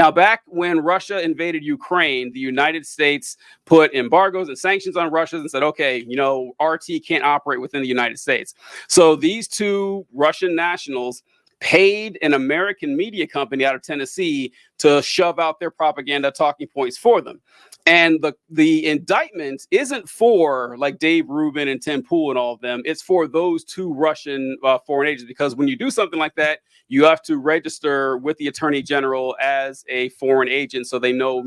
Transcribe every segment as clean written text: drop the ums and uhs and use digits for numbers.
Now, back when Russia invaded Ukraine, the United States put embargoes and sanctions on Russia and said, okay, RT can't operate within the United States. So these two Russian nationals paid an American media company out of Tennessee to shove out their propaganda talking points for them. And the indictment isn't for like Dave Rubin and Tim Pool and all of them. It's for those two Russian foreign agents, because when you do something like that, you have to register with the attorney general as a foreign agent, so they know,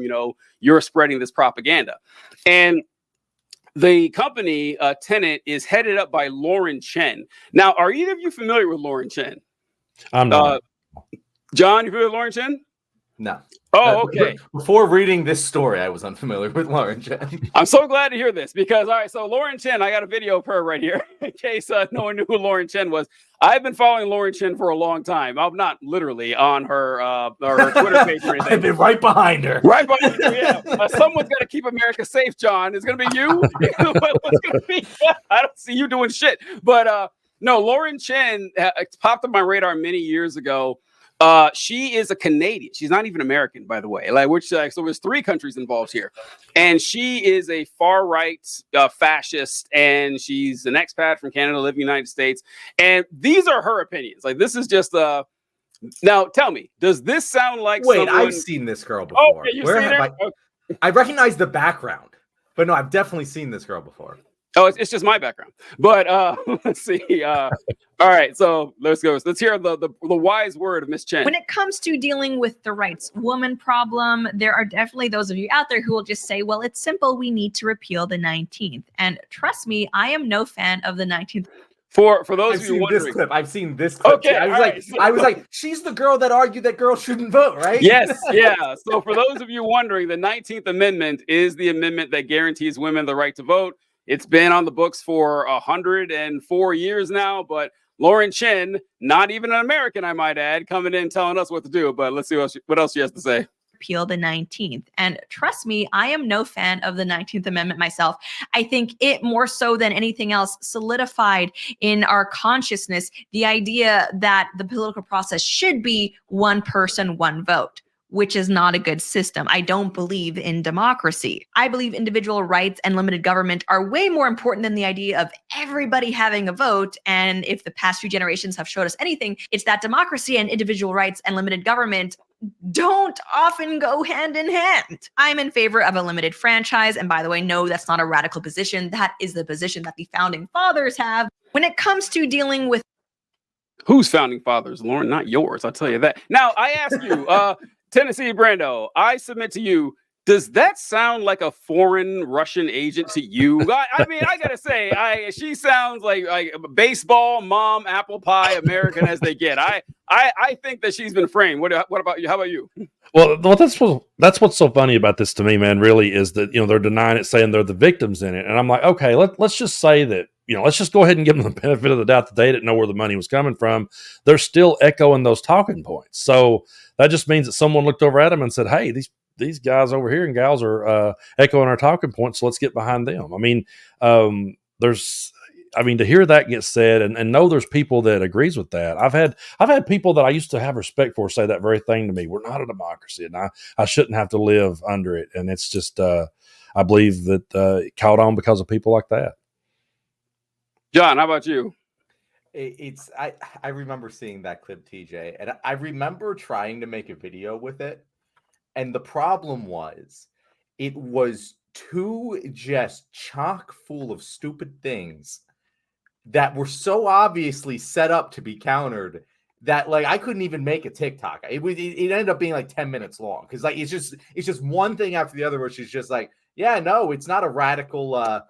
you're spreading this propaganda. And the company Tenet is headed up by Lauren Chen. Now, are either of you familiar with Lauren Chen? I'm not. John, you familiar with Lauren Chen? No. Oh, okay. Before reading this story, I was unfamiliar with Lauren Chen. I'm so glad to hear this because, all right, so Lauren Chen, I got a video of her right here in case no one knew who Lauren Chen was. I've been following Lauren Chen for a long time. I'm not literally on her Twitter page or anything. I've been right behind her. Right behind her, yeah. Someone's got to keep America safe, John. It's going to be you? What's going to be? I don't see you doing shit. But no, Lauren Chen popped on my radar many years ago. She is a Canadian. She's not even American, by the way. So there's 3 countries involved here, and she is a far right fascist, and she's an expat from Canada, living in the United States. And these are her opinions. Like, this is just now. Tell me, does this sound like? Wait, I've seen this girl before. Oh, okay, you've seen her? I recognize the background, but no, I've definitely seen this girl before. Oh, it's just my background. But let's see. All right, so let's go. Let's hear the wise word of Miss Chen. When it comes to dealing with the rights woman problem, there are definitely those of you out there who will just say, well, it's simple. We need to repeal the 19th. And trust me, I am no fan of the 19th. For those of you wondering, I've seen this clip. Okay, I was like, she's the girl that argued that girls shouldn't vote, right? Yes, yeah. So for those of you wondering, the 19th Amendment is the amendment that guarantees women the right to vote. It's been on the books for 104 years now, but Lauren Chen, not even an American, I might add, coming in telling us what to do. But let's see what else she has to say. Repeal the 19th. And trust me, I am no fan of the 19th Amendment myself. I think it, more so than anything else, solidified in our consciousness the idea that the political process should be one person, one vote, which is not a good system. I don't believe in democracy. I believe individual rights and limited government are way more important than the idea of everybody having a vote. And if the past few generations have showed us anything, it's that democracy and individual rights and limited government don't often go hand in hand. I'm in favor of a limited franchise. And by the way, no, that's not a radical position. That is the position that the founding fathers have. When it comes to dealing with whose founding fathers, Lauren, not yours, I'll tell you that. Now, I ask you, Tennessee Brando, I submit to you, does that sound like a foreign Russian agent to you? I mean, I gotta say, she sounds like baseball mom, apple pie, American as they get. I think that she's been framed. What about you? How about you? Well, that's what's so funny about this to me, man. Really, is that they're denying it, saying they're the victims in it, and I'm like, okay, let's just say that. Let's just go ahead and give them the benefit of the doubt that they didn't know where the money was coming from. They're still echoing those talking points. So that just means that someone looked over at them and said, hey, these guys over here and gals are echoing our talking points, so let's get behind them. I mean, to hear that get said and know there's people that agrees with that. I've had people that I used to have respect for say that very thing to me. We're not a democracy, and I shouldn't have to live under it. And it's just, I believe that it caught on because of people like that. John, how about you? I remember seeing that clip, TJ, and I remember trying to make a video with it. And the problem was, it was too just chock full of stupid things that were so obviously set up to be countered that I couldn't even make a TikTok. It ended up being 10 minutes long because it's just one thing after the other where she's just like, yeah, no, it's not a radical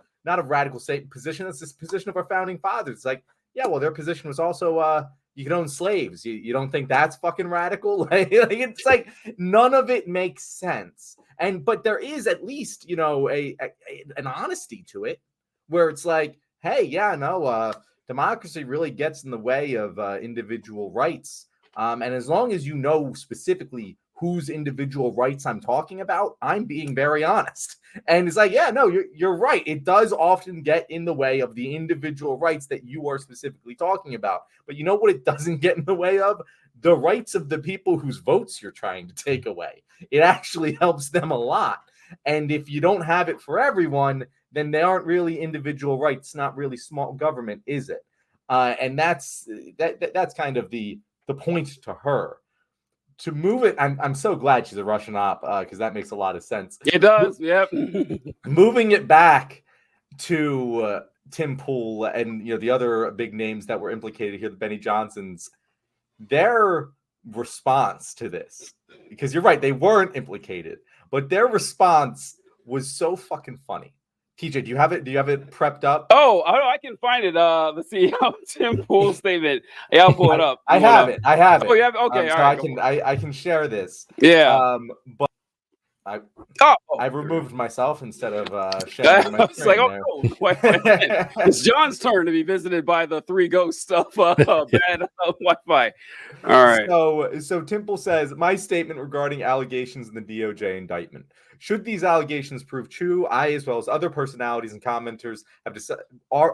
position. It's this position of our founding fathers. It's like, yeah, well, their position was also you can own slaves. You don't think that's fucking radical? It's like none of it makes sense. But there is at least an honesty to it, where it's like, hey, yeah, no, democracy really gets in the way of individual rights. And as long as you know specifically whose individual rights I'm talking about, I'm being very honest. And it's like, yeah, no, you're right. It does often get in the way of the individual rights that you are specifically talking about. But you know what it doesn't get in the way of? the rights of the people whose votes you're trying to take away. It actually helps them a lot. And if you don't have it for everyone, then they aren't really individual rights, not really small government, is it? And that's kind of the point to her. To move it, I'm so glad she's a Russian op, because that makes a lot of sense. It does, yep. Moving it back to Tim Pool and the other big names that were implicated here, the Benny Johnsons, their response to this, because you're right, they weren't implicated, but their response was so fucking funny. TJ, do you have it prepped up? Oh, I can find it. Let's see how Tim Pool's statement. Yeah, I'll pull it up. I have it. Oh, you have it? Okay, all right. So I can share this. Yeah. But I removed myself instead of sharing my It's like, screen wait. It's John's turn to be visited by the three ghosts of bad Wi-Fi. All right. So Temple says, my statement regarding allegations in the DOJ indictment. Should these allegations prove true, I, as well as other personalities and commenters,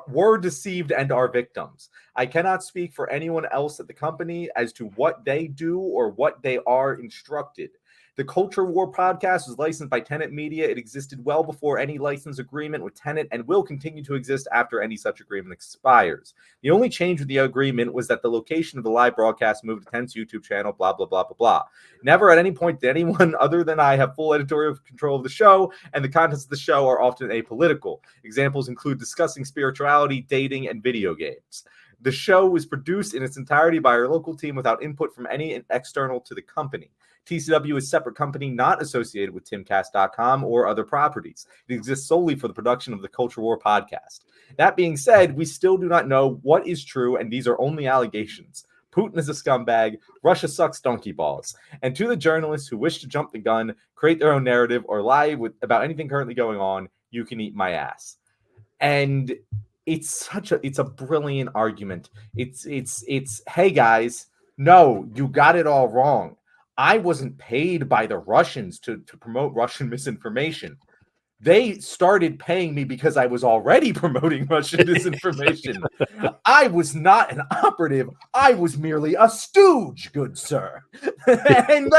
were deceived and are victims. I cannot speak for anyone else at the company as to what they do or what they are instructed. The Culture War podcast was licensed by Tenet Media. It existed well before any license agreement with Tenet and will continue to exist after any such agreement expires. The only change with the agreement was that the location of the live broadcast moved to Tenet's YouTube channel, blah, blah, blah, blah, blah. Never at any point did anyone other than I have full editorial control of the show, and the contents of the show are often apolitical. Examples include discussing spirituality, dating, and video games. The show was produced in its entirety by our local team without input from any external to the company. TCW is a separate company not associated with timcast.com or other properties. It exists solely for the production of the Culture War podcast. That being said, we still do not know what is true, and these are only allegations. Putin is a scumbag. Russia sucks donkey balls. And to the journalists who wish to jump the gun, create their own narrative, or lie about anything currently going on, you can eat my ass. And it's a brilliant argument. It's hey guys, no, you got it all wrong. I wasn't paid by the Russians to promote Russian misinformation. They started paying me because I was already promoting Russian disinformation. I was not an operative. I was merely a stooge, good sir. And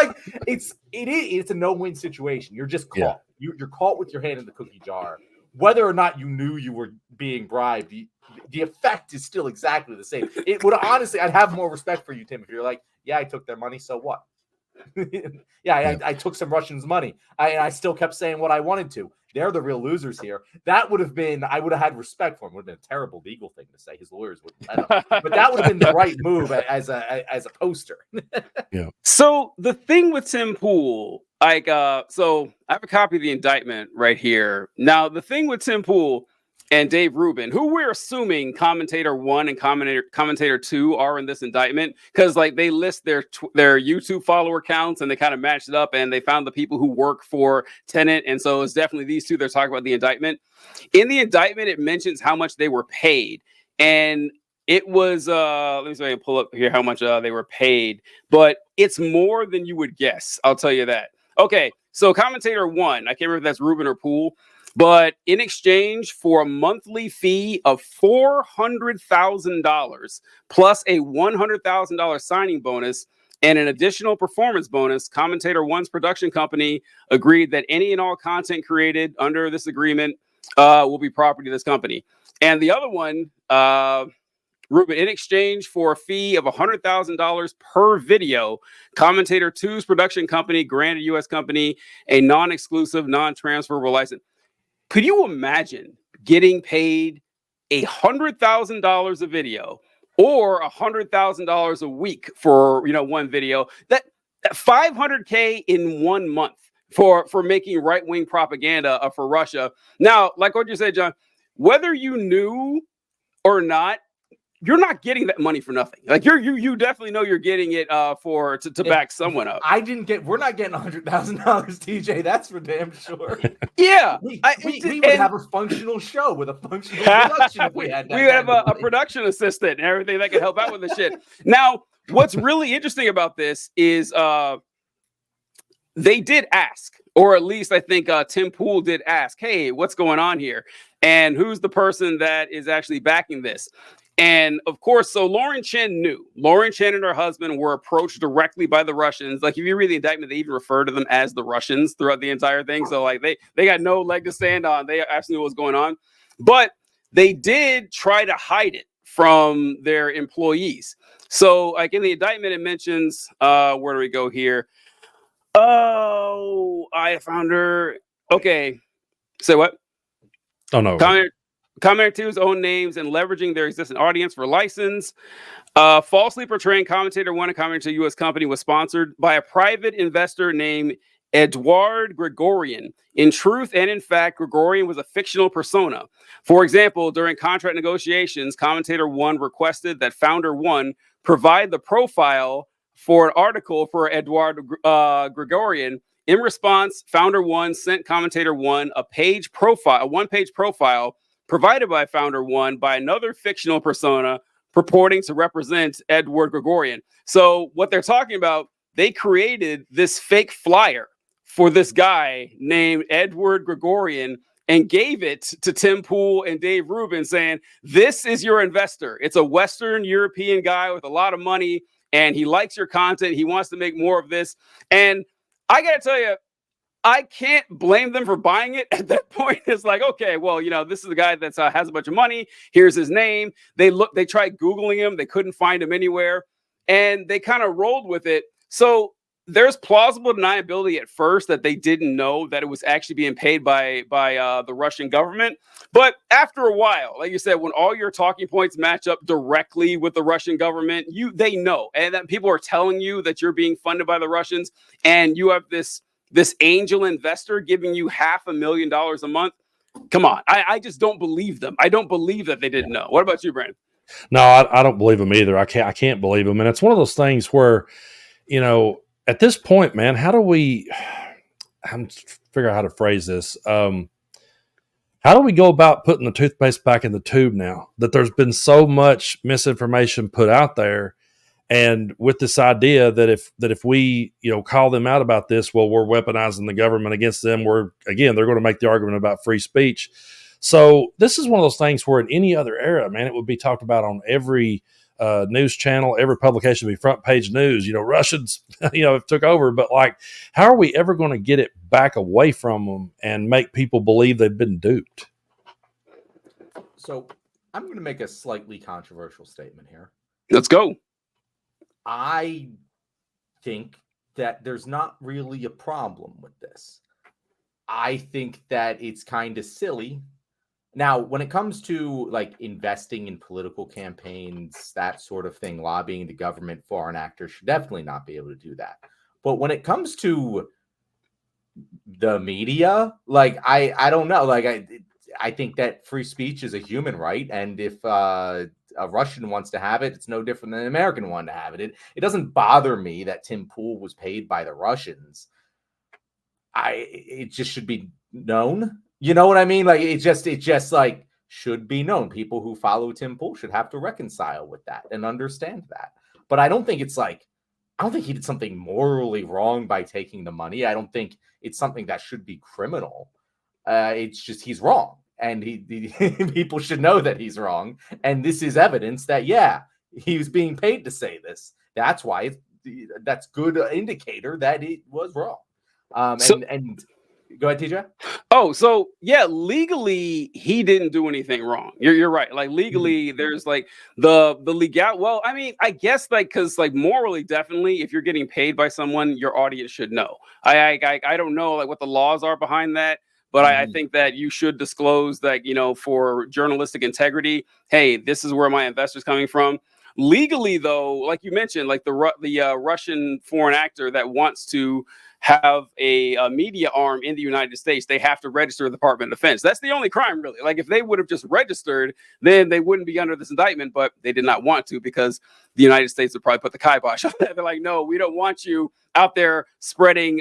it's a no-win situation. You're just caught. Yeah. You're caught with your hand in the cookie jar. Whether or not you knew you were being bribed, the effect is still exactly the same. It would honestly, I'd have more respect for you, Tim, if you're like, yeah, I took their money, so what? I took some Russians' money. I still kept saying what I wanted to. They're the real losers here. That would have been, I would have had respect for him. It would have been a terrible legal thing to say. His lawyers wouldn't let him. But that would have been the right move as a poster. Yeah. So the thing with Tim Pool, so I have a copy of the indictment right here. Now, the thing with Tim Pool and Dave Rubin, who we're assuming commentator 1 and commentator 2 are in this indictment, because they list their YouTube follower counts and they kind of matched it up and they found the people who work for Tenet, and so it's definitely these two they're talking about the indictment. In the indictment, it mentions how much they were paid, and it was let me see if I can pull up here how much they were paid, but it's more than you would guess. I'll tell you that. Okay, so commentator 1, I can't remember if that's Rubin or Pool. But in exchange for a monthly fee of $400,000 plus a $100,000 signing bonus and an additional performance bonus, Commentator 1's production company agreed that any and all content created under this agreement will be property of this company. And the other one, Rubin, in exchange for a fee of $100,000 per video, Commentator 2's production company granted U.S. company a non-exclusive, non-transferable license. Could you imagine getting paid $100,000 a video or $100,000 a week for one video? That $500K in 1 month for making right-wing propaganda for Russia. Now, like what you said, John, whether you knew or not, you're not getting that money for nothing. You definitely know you're getting it to back someone up. We're not getting $100,000, TJ. That's for damn sure. Yeah, we would have a functional show with a functional production if we had that. We have a production assistant and everything that can help out with the shit. Now, what's really interesting about this is they did ask, or at least I think Tim Pool did ask, hey, what's going on here? And who's the person that is actually backing this? And of course, so Lauren Chen knew. Lauren Chen and her husband were approached directly by the Russians. Like if you read the indictment, they even refer to them as the Russians throughout the entire thing. So like they got no leg to stand on. They actually knew what was going on. But they did try to hide it from their employees. So like in the indictment, it mentions, where do we go here? Oh, I found her. Okay. Say what? Oh, no. Commenting to his own names and leveraging their existing audience for license. Falsely portraying Commentator One, a commentator to a U.S. company, was sponsored by a private investor named Eduard Grigorian. In truth and in fact, Grigorian was a fictional persona. For example, during contract negotiations, Commentator One requested that Founder One provide the profile for an article for Eduard Grigorian. In response, Founder One sent Commentator One a one-page profile provided by Founder One by another fictional persona purporting to represent Eduard Grigorian. So what they're talking about, they created this fake flyer for this guy named Eduard Grigorian and gave it to Tim Pool and Dave Rubin saying, this is your investor. It's a Western European guy with a lot of money and he likes your content. He wants to make more of this. And I got to tell you, I can't blame them for buying it. At that point, it's like, okay, well, this is the guy that has a bunch of money. Here's his name. They tried Googling him. They couldn't find him anywhere. And they kind of rolled with it. So there's plausible deniability at first that they didn't know that it was actually being paid by the Russian government. But after a while, like you said, when all your talking points match up directly with the Russian government, they know. And that people are telling you that you're being funded by the Russians and you have this angel investor giving you $500,000 a month. Come on. I just don't believe them. I don't believe that they didn't know. What about you, Brandon? No, I don't believe them either. I can't believe them. And it's one of those things where, at this point, man, I'm figure out how to phrase this. How do we go about putting the toothpaste back in the tube now that there's been so much misinformation put out there? And with this idea that if we, call them out about this, well, we're weaponizing the government against them. They're going to make the argument about free speech. So this is one of those things where in any other era, man, it would be talked about on every news channel, every publication would be front page news. Russians, have took over. But how are we ever going to get it back away from them and make people believe they've been duped? So I'm going to make a slightly controversial statement here. Let's go. I think that there's not really a problem with this. I think that it's kind of silly. Now, when it comes to investing in political campaigns, that sort of thing, lobbying the government, foreign actors should definitely not be able to do that. But when it comes to the media, I don't know. I think that free speech is a human right. And if a Russian wants to have it, it's no different than an American one to have it. It doesn't bother me that Tim Pool was paid by the Russians. It just should be known. You know what I mean? It just should be known. People who follow Tim Pool should have to reconcile with that and understand that. But I don't think he did something morally wrong by taking the money. I don't think it's something that should be criminal. It's just he's wrong. And people should know that he's wrong. And this is evidence that, he was being paid to say this. That's why that's good indicator that it was wrong. And go ahead, TJ. Oh, so legally he didn't do anything wrong. You're right. Legally, there's the legal. Well, I mean, I guess because morally, definitely, if you're getting paid by someone, your audience should know. I don't know what the laws are behind that. But I think that you should disclose that, for journalistic integrity, hey, this is where my investor's coming from. Legally, though, like you mentioned, the Russian foreign actor that wants to have a media arm in the United States, they have to register with the Department of Defense. That's the only crime, really. If they would have just registered, then they wouldn't be under this indictment. But they did not want to because the United States would probably put the kibosh on that. They're like, no, we don't want you out there spreading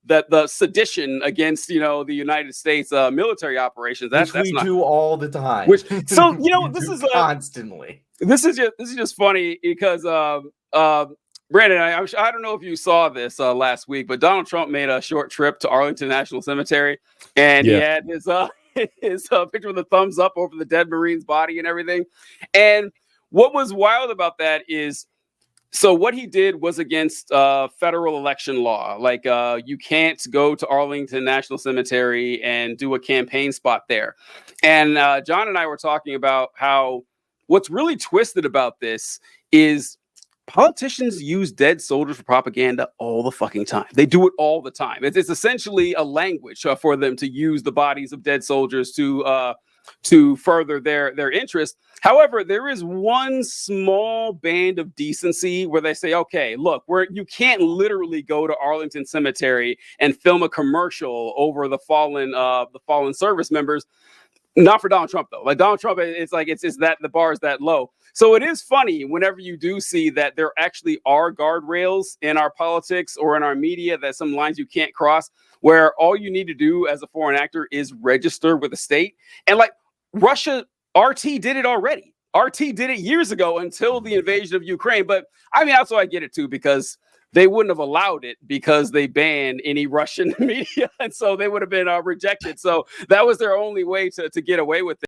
the sedition against the United States military operations. That's we not, do all the time. This is constantly. This is just funny because Brandon, I don't know if you saw this last week, but Donald Trump made a short trip to Arlington National Cemetery, and he had his picture with the thumbs up over the dead Marine's body and everything. And what was wild about that is, so what he did was against federal election law. Like you can't go to Arlington National Cemetery and do a campaign spot there. And John and I were talking about how what's really twisted about this is politicians use dead soldiers for propaganda all the fucking time. They do it all the time. It's essentially a language for them to use the bodies of dead soldiers to further their interest. However, there is one small band of decency where they say, okay, look, you can't literally go to Arlington Cemetery and film a commercial over the fallen service members. Not for Donald Trump, though. Like Donald Trump, it's that the bar is that low. So it is funny whenever you do see that there actually are guardrails in our politics or in our media, that some lines you can't cross, where all you need to do as a foreign actor is register with the state. And like Russia, RT did it already. RT did it years ago until the invasion of Ukraine. But I mean, also I get it too, because they wouldn't have allowed it because they banned any Russian media. And so they would have been rejected. So that was their only way to get away with it.